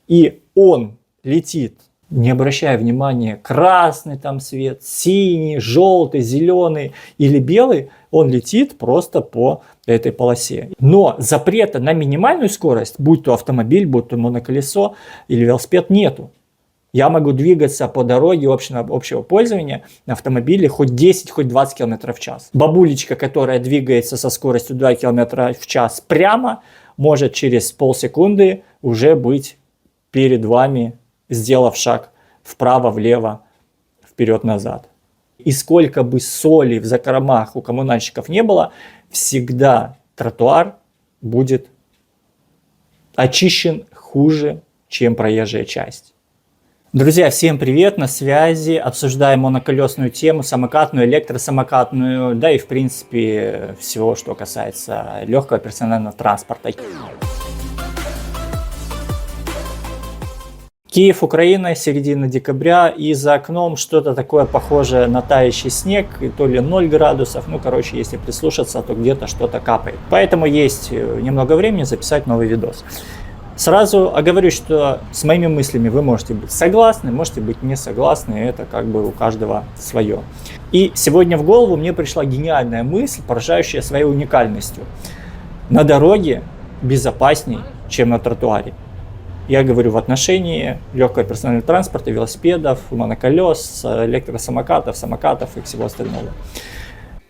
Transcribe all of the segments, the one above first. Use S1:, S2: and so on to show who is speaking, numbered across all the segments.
S1: и он летит, не обращая внимания, красный там свет, синий, желтый, зеленый или белый, он летит просто по этой полосе. Но запрета на минимальную скорость, будь то автомобиль, будь то моноколесо или велосипед, нету. Я могу двигаться по дороге общего пользования на автомобиле хоть 10, хоть 20 км в час. Бабулечка, которая двигается со скоростью 2 км в час прямо, может через полсекунды уже быть перед вами, сделав шаг вправо, влево, вперед-назад. И сколько бы соли в закромах у коммунальщиков не было, всегда тротуар будет очищен хуже, чем проезжая часть. Друзья, всем привет, на связи. Обсуждаем моноколесную тему, самокатную, электросамокатную, да и в принципе всего, что касается легкого персонального транспорта. Киев, Украина, середина декабря, и за окном что-то такое похожее на тающий снег, и то ли 0 градусов, ну короче, если прислушаться, то где-то что-то капает. Поэтому есть немного времени записать новый видос. Сразу оговорюсь, что с моими мыслями вы можете быть согласны, можете быть не согласны, это как бы у каждого свое. И сегодня в голову мне пришла гениальная мысль, поражающая своей уникальностью. На дороге безопасней, чем на тротуаре. Я говорю в отношении легкого персонального транспорта, велосипедов, моноколес, электросамокатов, самокатов и всего остального.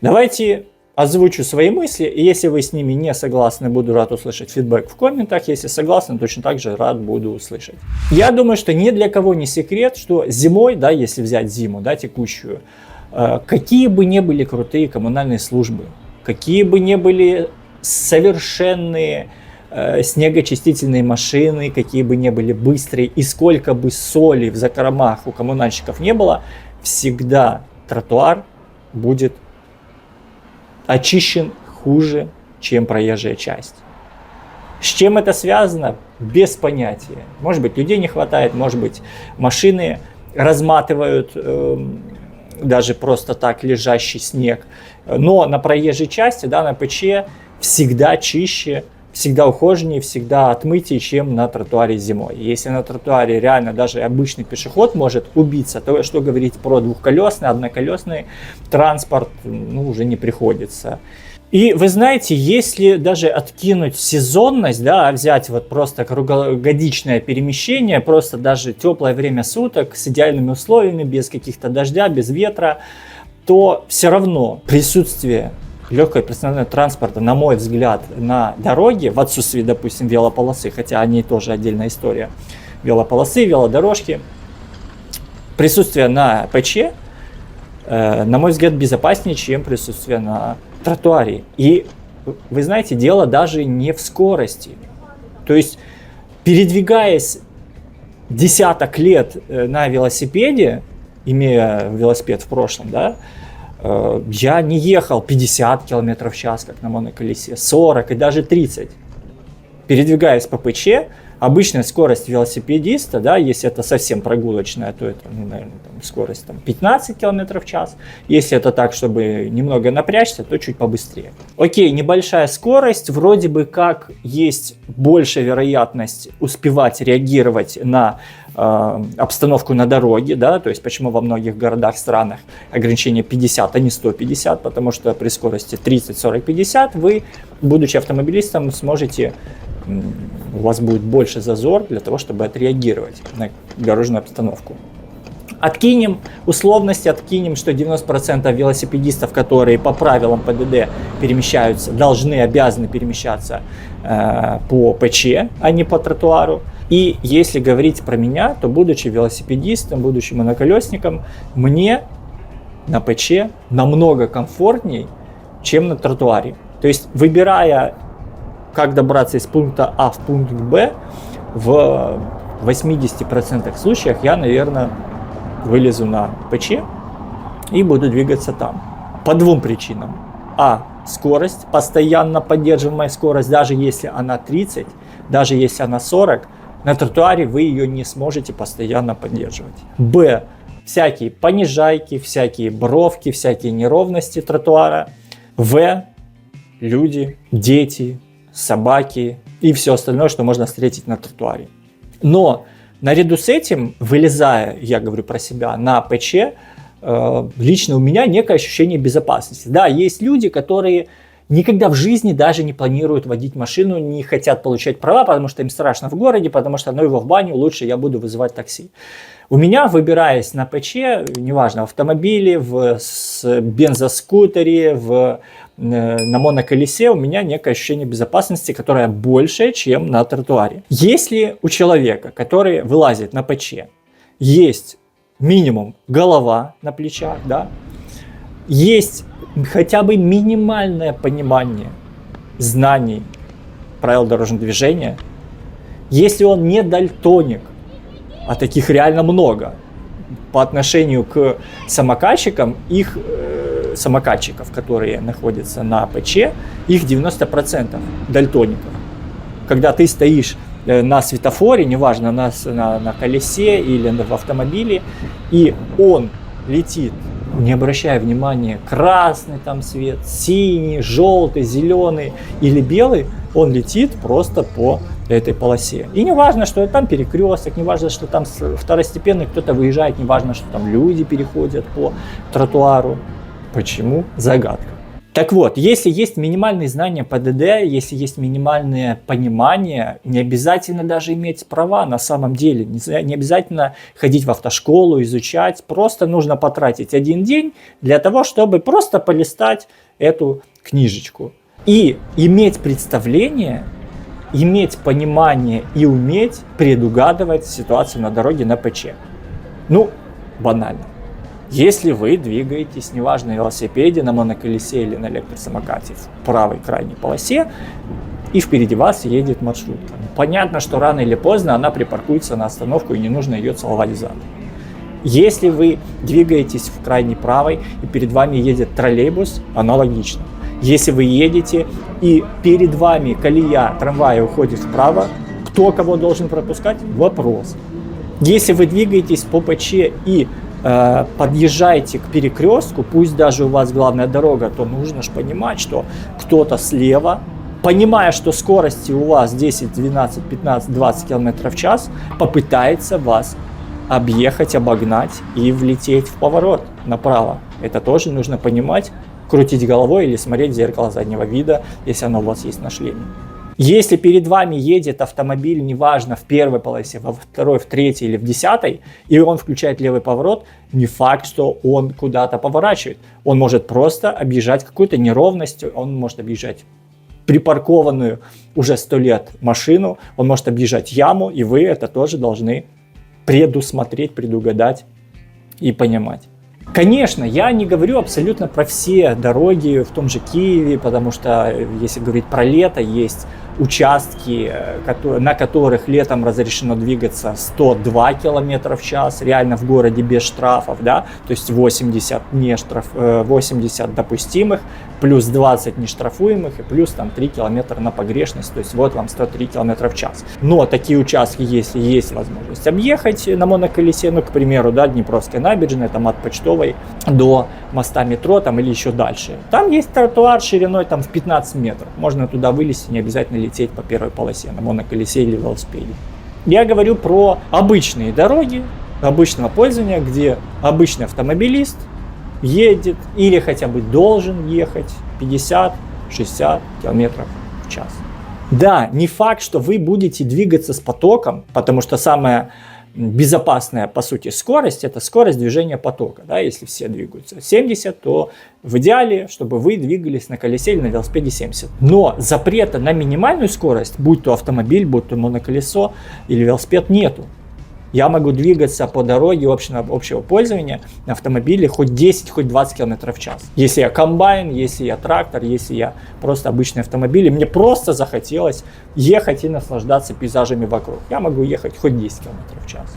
S1: Давайте озвучу свои мысли, и если вы с ними не согласны, буду рад услышать фидбэк в комментах. Если согласны, точно так же рад буду услышать. Я думаю, что ни для кого не секрет, что зимой, да, если взять зиму, да, текущую, какие бы ни были крутые коммунальные службы, какие бы ни были совершенные снегочистительные машины, какие бы ни были быстрые, и сколько бы соли в закромах у коммунальщиков не было, всегда тротуар будет очищен хуже, чем проезжая часть. С чем это связано? Без понятия. Может быть, людей не хватает, может быть, машины разматывают даже просто так лежащий снег. Но на проезжей части, да, на ПЧ всегда чище, всегда ухоженнее, всегда отмытее, чем на тротуаре зимой. Если на тротуаре реально даже обычный пешеход может убиться, то что говорить про двухколесный, одноколесный транспорт, ну, уже не приходится. И вы знаете, если даже откинуть сезонность, да, взять вот просто круглогодичное перемещение, просто даже теплое время суток с идеальными условиями, без каких-то дождя, без ветра, то все равно присутствие легкого персонального транспорта, на мой взгляд, на дороге, в отсутствии, допустим, велополосы, хотя они тоже отдельная история, велополосы, велодорожки, присутствие на ПЧ, на мой взгляд, безопаснее, чем присутствие на тротуаре. И вы знаете, дело даже не в скорости. То есть, передвигаясь десяток лет на велосипеде, имея велосипед в прошлом, да, я не ехал 50 км в час, как на моноколесе, 40 и даже 30. Передвигаясь по ПЧ, обычная скорость велосипедиста, да, если это совсем прогулочная, то это, ну, наверное, там, скорость там, 15 км в час. Если это так, чтобы немного напрячься, то чуть побыстрее. Окей, небольшая скорость, вроде бы как есть большая вероятность успевать реагировать на обстановку на дороге, да, то есть почему во многих городах, странах ограничение 50, а не 150, потому что при скорости 30, 40, 50 вы, будучи автомобилистом, сможете, у вас будет больше зазор для того, чтобы отреагировать на дорожную обстановку. Откинем условности, откинем, что 90% велосипедистов, которые по правилам ПДД перемещаются, обязаны перемещаться по ПЧ, а не по тротуару. И если говорить про меня, то, будучи велосипедистом, будучи моноколесником, мне на ПЧ намного комфортней, чем на тротуаре. То есть, выбирая, как добраться из пункта А в пункт Б, в 80% случаях я, наверное, вылезу на ПЧ и буду двигаться там. По двум причинам. А. Скорость. Постоянно поддерживаемая скорость, даже если она 30, даже если она 40, на тротуаре вы ее не сможете постоянно поддерживать. Б. Всякие понижайки, всякие бровки, всякие неровности тротуара. В. Люди, дети, собаки и все остальное, что можно встретить на тротуаре. Но наряду с этим, вылезая, я говорю про себя, на ПЧ, лично у меня некое ощущение безопасности. Да, есть люди, которые никогда в жизни даже не планируют водить машину, не хотят получать права, потому что им страшно в городе, потому что ну его в баню, лучше я буду вызывать такси. У меня, выбираясь на ПЧ, неважно, в автомобиле, в бензоскутере, на моноколесе, у меня некое ощущение безопасности, которое больше, чем на тротуаре. Если у человека, который вылазит на ПЧ, есть минимум голова на плечах, да, есть хотя бы минимальное понимание знаний правил дорожного движения, если он не дальтоник, а таких реально много, по отношению к самокатчикам, самокатчиков, которые находятся на ПЧ, их 90% дальтоников. Когда ты стоишь на светофоре, неважно, на колесе или в автомобиле, и он летит, не обращая внимания, красный там цвет, синий, желтый, зеленый или белый, он летит просто по этой полосе. И не важно, что там перекресток, не важно, что там второстепенный кто-то выезжает, не важно, что там люди переходят по тротуару. Почему? Загадка. Так вот, если есть минимальные знания по ДД, если есть минимальное понимание, не обязательно даже иметь права на самом деле, не обязательно ходить в автошколу, изучать, просто нужно потратить один день для того, чтобы просто полистать эту книжечку. И иметь представление, иметь понимание и уметь предугадывать ситуацию на дороге на ПЧ. Ну, банально. Если вы двигаетесь, неважно, на велосипеде, на моноколесе или на электросамокате в правой крайней полосе, и впереди вас едет маршрутка. Понятно, что рано или поздно она припаркуется на остановку, и не нужно ее целовать зад. Если вы двигаетесь в крайней правой, и перед вами едет троллейбус, аналогично. Если вы едете, и перед вами колея трамвая уходит вправо, кто кого должен пропускать? Вопрос. Если вы двигаетесь по ПЧ и подъезжаете к перекрестку, пусть даже у вас главная дорога, то нужно же понимать, что кто-то слева, понимая, что скорости у вас 10, 12, 15, 20 км в час, попытается вас объехать, обогнать и влететь в поворот направо. Это тоже нужно понимать, крутить головой или смотреть в зеркало заднего вида, если оно у вас есть на шлеме. Если перед вами едет автомобиль, неважно, в первой полосе, во второй, в третьей или в 10, и он включает левый поворот, не факт, что он куда-то поворачивает. Он может просто объезжать какую-то неровность, он может объезжать припаркованную уже 100 лет машину, он может объезжать яму, и вы это тоже должны предусмотреть, предугадать и понимать. Конечно, я не говорю абсолютно про все дороги в том же Киеве, потому что, если говорить про лето, есть участки, на которых летом разрешено двигаться 102 км в час, реально в городе без штрафов, да, то есть 80 допустимых, плюс 20 нештрафуемых и плюс там 3 км на погрешность, то есть вот вам 103 км в час. Но такие участки, если есть возможность объехать на моноколесе, ну, к примеру, да, Днепровская набережная, там от Почтовой до моста метро, там или еще дальше. Там есть тротуар шириной там в 15 метров, можно туда вылезти, не обязательно лететь по первой полосе на моноколесе или велосипеде. Я говорю про обычные дороги, обычного пользования, где обычный автомобилист едет или хотя бы должен ехать 50-60 км в час. Да, не факт, что вы будете двигаться с потоком, потому что самая безопасная, по сути, скорость – это скорость движения потока. Да, если все двигаются 70, то в идеале, чтобы вы двигались на колесе или на велосипеде 70. Но запрета на минимальную скорость, будь то автомобиль, будь то моноколесо или велосипед, нету. Я могу двигаться по дороге общего пользования на автомобиле хоть 10, хоть 20 км в час. Если я комбайн, если я трактор, если я просто обычный автомобиль, и мне просто захотелось ехать и наслаждаться пейзажами вокруг. Я могу ехать хоть 10 км в час.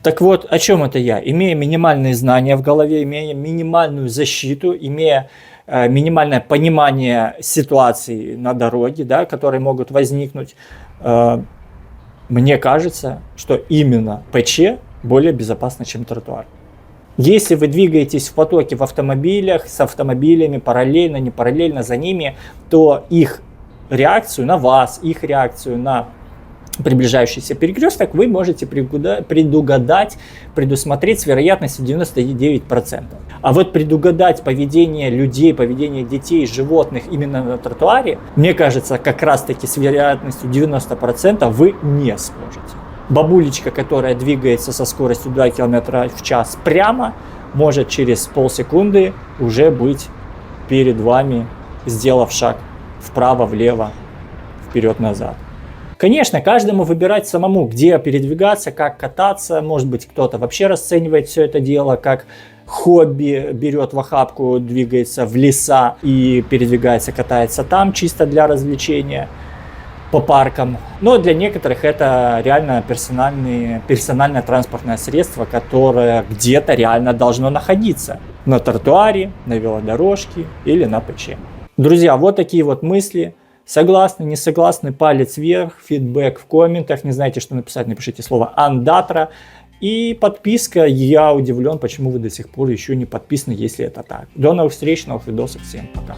S1: Так вот, о чем это я? Имея минимальные знания в голове, имея минимальную защиту, имея минимальное понимание ситуаций на дороге, да, которые могут возникнуть, мне кажется, что именно ПЧ более безопасно, чем тротуар. Если вы двигаетесь в потоке в автомобилях, с автомобилями параллельно, не параллельно за ними, то их реакцию на вас, их реакцию на приближающийся перекресток, вы можете предугадать, предусмотреть с вероятностью 99%. А вот предугадать поведение людей, поведение детей, животных именно на тротуаре, мне кажется, как раз-таки с вероятностью 90% вы не сможете. Бабулечка, которая двигается со скоростью 2 км в час прямо, может через полсекунды уже быть перед вами, сделав шаг вправо, влево, вперед-назад. Конечно, каждому выбирать самому, где передвигаться, как кататься. Может быть, кто-то вообще расценивает все это дело как хобби, берет в охапку, двигается в леса и передвигается, катается там чисто для развлечения по паркам. Но для некоторых это реально персональное транспортное средство, которое где-то реально должно находиться. На тротуаре, на велодорожке или на ПЧ. Друзья, вот такие вот мысли. Согласны, не согласны, палец вверх, фидбэк в комментах. Не знаете, что написать, напишите слово «Андатра». И подписка. Я удивлен, почему вы до сих пор еще не подписаны, если это так. До новых встреч, новых видосов. Всем пока.